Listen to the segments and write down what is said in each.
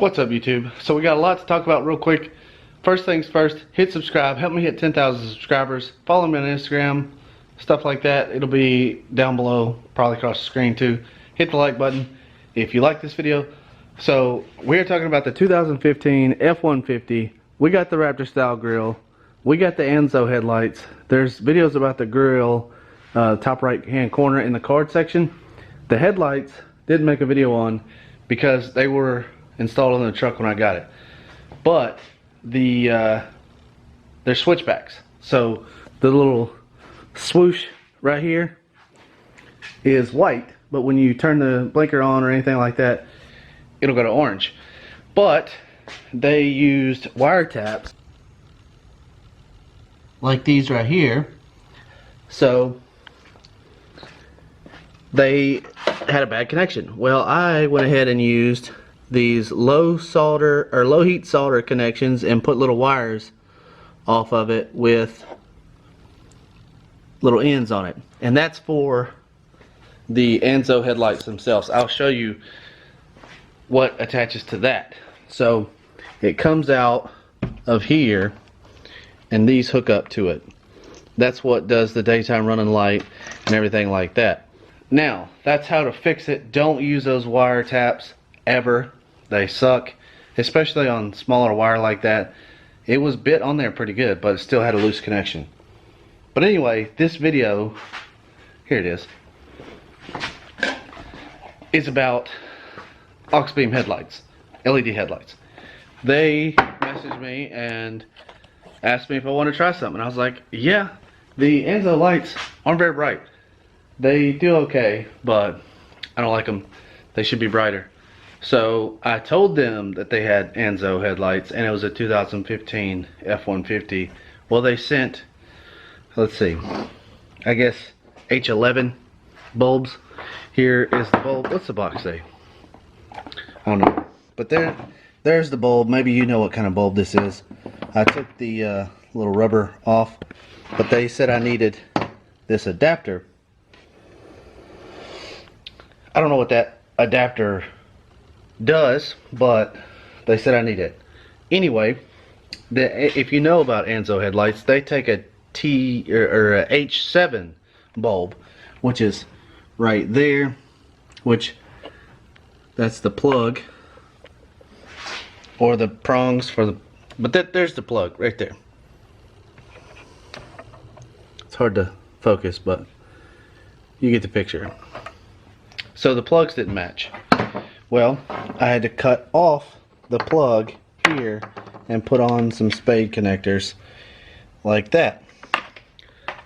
What's up, YouTube? So we got a lot to talk about real quick. First things first, hit subscribe. Help me hit 10,000 subscribers. Follow me on Instagram, stuff like that. It'll be down below, probably across the screen too. Hit the like button if you like this video. So we're talking about the 2015 F150. We got the Raptor style grill. We got the Anzo headlights. There's videos about the grill, top right hand corner in the card section. The headlights didn't make a video on because they were installed on the truck when I got it. But they're switchbacks. So the little swoosh right here is white, but when you turn the blinker on or anything like that, it'll go to orange. But they used wire taps like these right here, so they had a bad connection. Well, I went ahead and used these low heat solder connections and put little wires off of it with little ends on it, and that's for the Anzo headlights themselves. I'll show you what attaches to that. So it comes out of here and these hook up to it. That's what does the daytime running light and everything like that. Now that's how to fix it. Don't use those wire taps ever. They suck, especially on smaller wire like that. It was bit on there pretty good, but it still had a loose connection. But anyway, this video, here it is about Auxbeam headlights, LED headlights. They messaged me and asked me if I want to try something. I was like, yeah, the Anzo lights aren't very bright. They do okay, but I don't like them. They should be brighter. So I told them that they had Anzo headlights, and it was a 2015 F150. Well, they sent, let's see, I guess H11 bulbs. Here is the bulb. What's the box say? I don't know. But there's the bulb. Maybe you know what kind of bulb this is. I took the little rubber off, but they said I needed this adapter. I don't know what that adapter does, but they said I need it. Anyway, if you know about Anzo headlights, they take a T or a H7 bulb, which is right there, which that's the plug or the prongs for the, but there's the plug right there. It's hard to focus, but you get the picture. So the plugs didn't match. Well, I had to cut off the plug here and put on some spade connectors like that,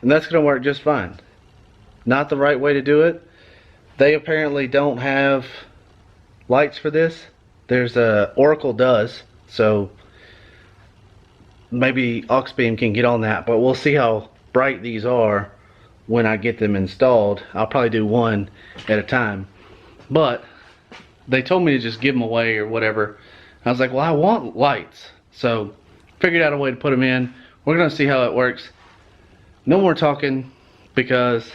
and that's gonna work just fine. Not the right way to do it. They apparently don't have lights for this. There's Oracle does, so maybe Auxbeam can get on that, but we'll see how bright these are when I get them installed. I'll probably do one at a time, but they told me to just give them away or whatever. I was like, well, I want lights, so figured out a way to put them in. We're gonna see how it works. No more talking because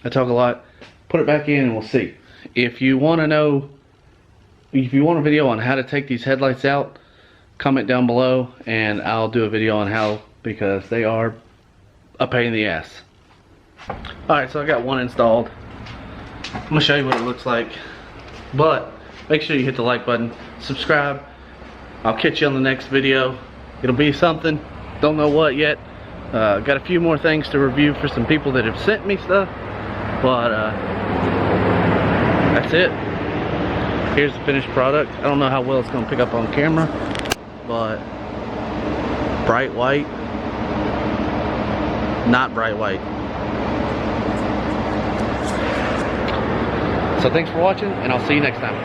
I talk a lot. Put it back in and we'll see. If you want to know, if you want a video on how to take these headlights out, comment down below and I'll do a video on how, because they are a pain in the ass. Alright, so I got one installed. I'm gonna show you what it looks like, but make sure you hit the like button, subscribe. I'll catch you on the next video. It'll be something, don't know what yet. Got a few more things to review for some people that have sent me stuff, but that's it. Here's the finished product. I don't know how well it's going to pick up on camera, but bright white, not bright white. So thanks for watching, and I'll see you next time.